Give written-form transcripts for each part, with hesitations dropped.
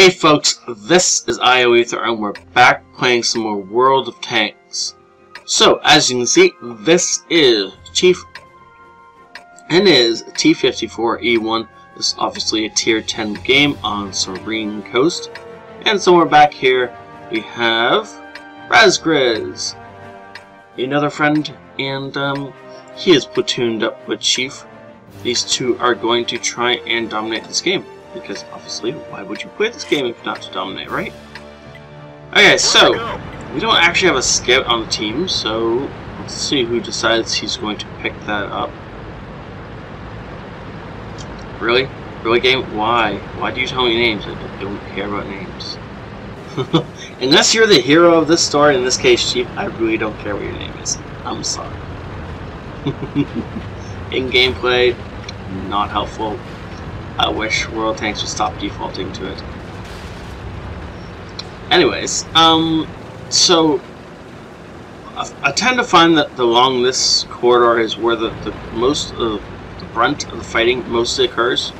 Hey folks, this is ioEther and we're back playing some more World of Tanks. So, as you can see, this is Chief and is T54E1. This is obviously a tier 10 game on Serene Coast. And somewhere back here we have Razgriz, another friend, and he is platooned up with Chief. These two are going to try and dominate this game. Because obviously, why would you play this game if not to dominate, right? Okay, so we don't actually have a scout on the team, so let's see who decides he's going to pick that up. Really? Really, game? Why? Why do you tell me names? I don't care about names. Unless you're the hero of this story, in this case, Chief, I really don't care what your name is. I'm sorry. In gameplay, not helpful. I wish World Tanks would stop defaulting to it. Anyways, so I tend to find that along this corridor is where the most of the brunt of the fighting mostly occurs.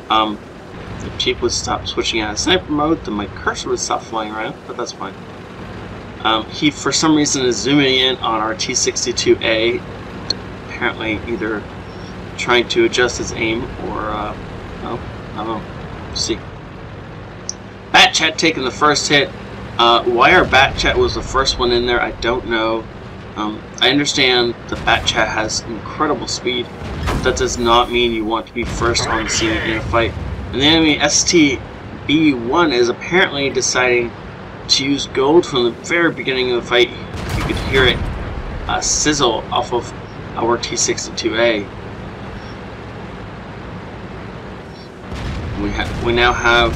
If Chief would stop switching out of sniper mode, then my cursor would stop flying around, but that's fine. He, for some reason, is zooming in on our T62A, apparently either trying to adjust his aim or I don't know. Let's see. Bat Chat taking the first hit. Why our Bat Chat was the first one in there, I don't know. I understand that Bat Chat has incredible speed. That does not mean you want to be first on the scene in a fight. And the enemy STB1 is apparently deciding to use gold from the very beginning of the fight. You could hear it sizzle off of our T62A. We now have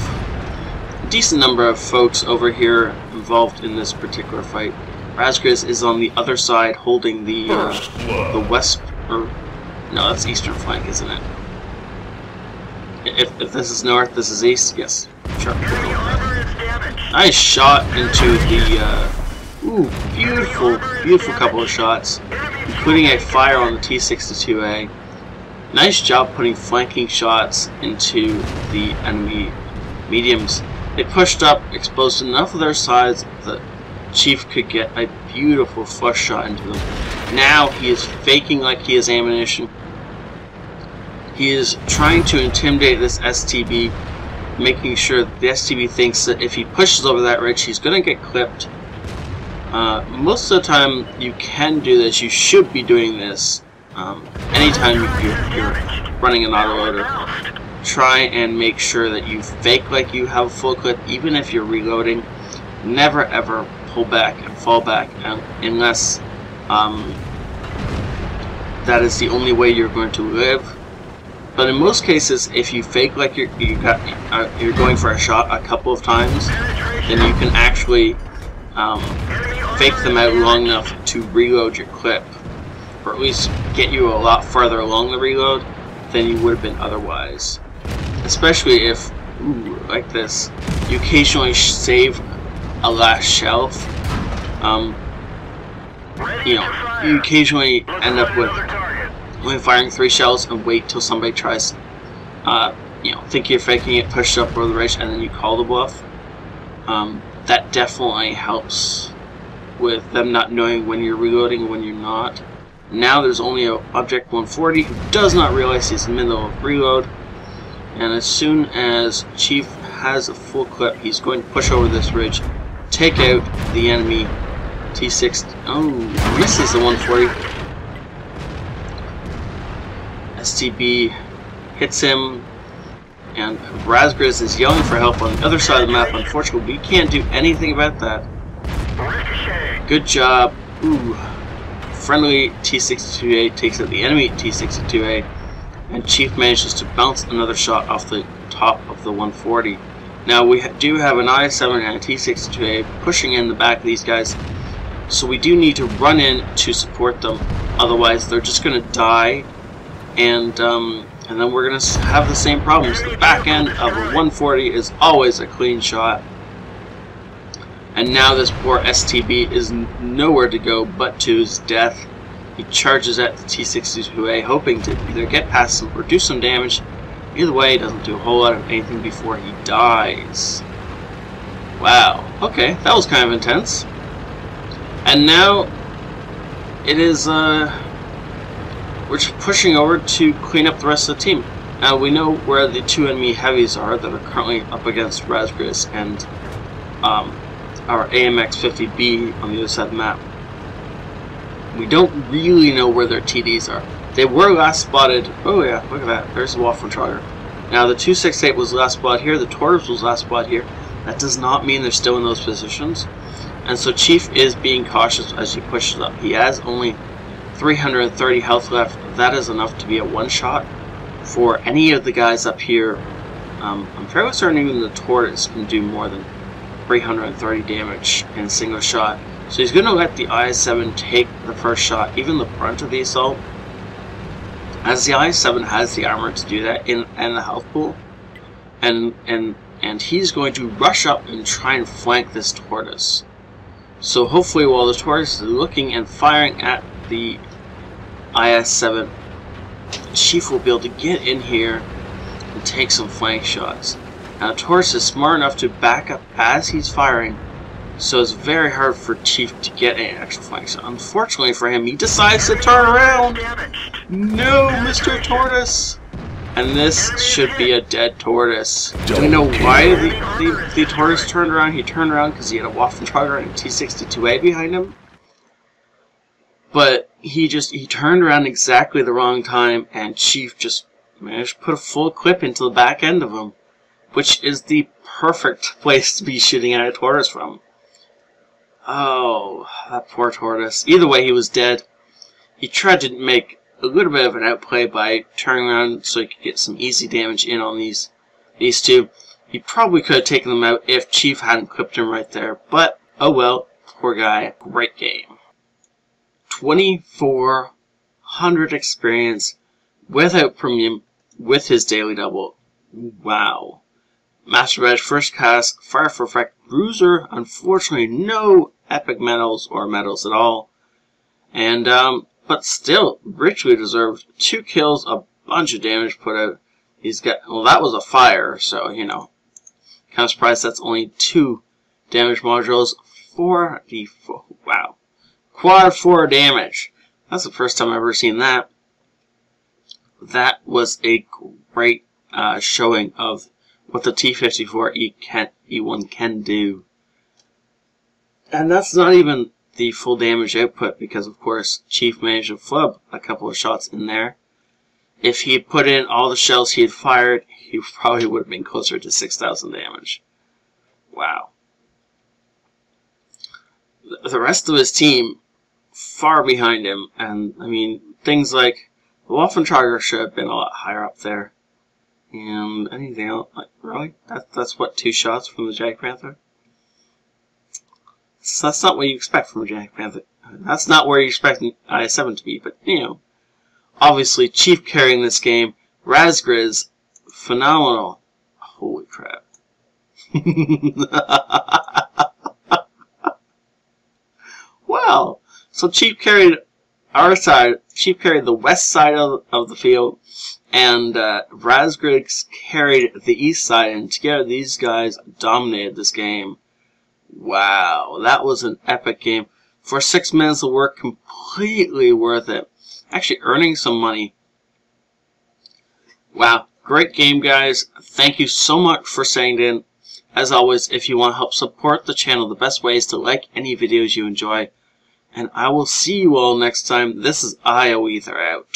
a decent number of folks over here involved in this particular fight. Razgriz is on the other side holding the west, or no, that's eastern flank, isn't it? If this is north, this is east. Yes, sure. Nice shot into the ooh, beautiful couple of shots, including a fire on the T62A. Nice job putting flanking shots into the enemy mediums. They pushed up, exposed enough of their sides that Chief could get a beautiful flush shot into them. Now he is faking like he has ammunition. He is trying to intimidate this STB, making sure that the STB thinks that if he pushes over that ridge, he's going to get clipped. Most of the time you can do this, you should be doing this. Anytime you're running an autoloader, try and make sure that you fake like you have a full clip, even if you're reloading. Never ever pull back and fall back unless that is the only way you're going to live. But in most cases, if you fake like you're going for a shot a couple of times, then you can actually fake them out long enough to reload your clip, or at least get you a lot farther along the reload than you would have been otherwise. Especially if, ooh, like this, you occasionally save a last shelf. You know, you occasionally end up with only firing 3 shells and wait till somebody tries, you know, think you're faking it, push up over the ridge, and then you call the bluff. That definitely helps with them not knowing when you're reloading and when you're not. Now there's only an Object 140 who does not realize he's in the middle of reload, and as soon as Chief has a full clip, he's going to push over this ridge, take out the enemy T6. Oh, misses the 140. STB hits him, and Razgriz is yelling for help on the other side of the map. Unfortunately, we can't do anything about that. Good job. Ooh. Friendly T62A takes out the enemy T62A, and Chief manages to bounce another shot off the top of the 140. Now we do have an I-7 and a T62A pushing in the back of these guys, so we do need to run in to support them. Otherwise, they're just going to die, and then we're going to have the same problems. The back end of a 140 is always a clean shot. And now this poor STB is nowhere to go but to his death. He charges at the T62A, hoping to either get past him or do some damage. Either way, he doesn't do a whole lot of anything before he dies. Wow. Okay, that was kind of intense. And now it is we're just pushing over to clean up the rest of the team. Now we know where the two enemy heavies are that are currently up against Razgriz and our AMX-50B on the other side of the map. We don't really know where their TDs are. They were last spotted. Oh yeah, look at that. There's the Waffentrager. Now the 268 was last spotted here. The Taurus was last spotted here. That does not mean they're still in those positions. And so Chief is being cautious as he pushes up. He has only 330 health left. That is enough to be a one-shot for any of the guys up here. I'm fairly certain even the Taurus can do more than 330 damage in a single shot. So he's going to let the I-7 take the first shot, even the brunt of the assault, as the I-7 has the armor to do that and the health pool. And he's going to rush up and try and flank this Tortoise. So hopefully while the Tortoise is looking and firing at the IS-7, Chief will be able to get in here and take some flank shots. Now Tortoise is smart enough to back up as he's firing, so it's very hard for Chief to get an actual flank shot. Unfortunately for him, he decides to turn around. No, Mr. Tortoise! And this should be a dead Tortoise. Do we know why the Tortoise turned around? He turned around because he had a Waffentrager and a T54E1 behind him. But he turned around exactly the wrong time, and Chief just managed to put a full clip into the back end of him, which is the perfect place to be shooting at a Tortoise from. Oh, that poor Tortoise. Either way, he was dead. He tried to make a little bit of an outplay by turning around so he could get some easy damage in on these two. He probably could have taken them out if Chief hadn't clipped him right there, but oh well, poor guy. Great game. 2400 experience without premium with his daily double. Wow. Master Badge, first cast, fire for effect, bruiser. Unfortunately, no epic medals or medals at all. And but still, richly deserved. 2 kills, a bunch of damage put out. He's got, well, that was a fire, so, you know. Kind of surprised that's only 2 damage modules. 4d4, wow. Quad 4 damage. That's the first time I've ever seen that. That was a great showing of what the T54E1 can do. And that's not even the full damage output, because of course Chief managed to flub a couple of shots in there. If he had put in all the shells he had fired, he probably would have been closer to 6,000 damage. Wow. The rest of his team far behind him, and I mean things like the Waffentrager should have been a lot higher up there. And anything else? Like, really? That's what, 2 shots from the Jag Panther? So that's not what you expect from a Jag Panther. That's not where you expect an IS-7 to be, but, you know. Obviously, Chief carrying this game. Razgriz, phenomenal. Holy crap. Well, so Chief carried our side. Chief carried the west side of the field, and Razgriz carried the east side, and together these guys dominated this game. Wow, that was an epic game. For 6 minutes of work, completely worth it. Actually earning some money. Wow, great game, guys. Thank you so much for sending in. As always, if you want to help support the channel, the best way is to like any videos you enjoy. And I will see you all next time. This is ioEther out.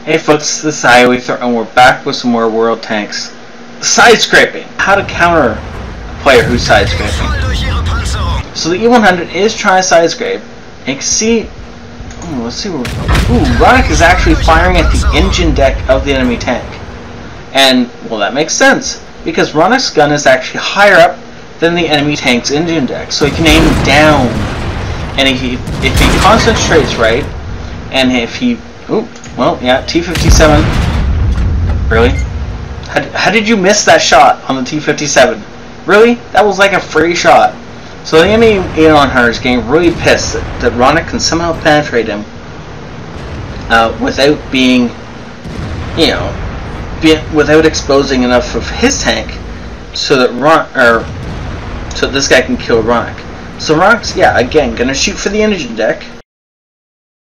Hey folks, this is ioEther, and we're back with some more World Tanks. Side scraping. How to counter a player who's side scraping. So the E100 is trying to side scrape. And you can see, let's see where. Ooh, Ronick is actually firing at the engine deck of the enemy tank. And well, that makes sense because Ronick's gun is actually higher up than the enemy tank's engine deck, so he can aim down. And if he concentrates right, and if he, ooh, well, yeah, T57. Really? How did you miss that shot on the T57? Really? That was like a free shot. So the enemy E100 is getting really pissed that Ronick can somehow penetrate him without being, you know, without exposing enough of his tank, so that so this guy can kill Ronick. So Ronick's, yeah, again, gonna shoot for the energy deck.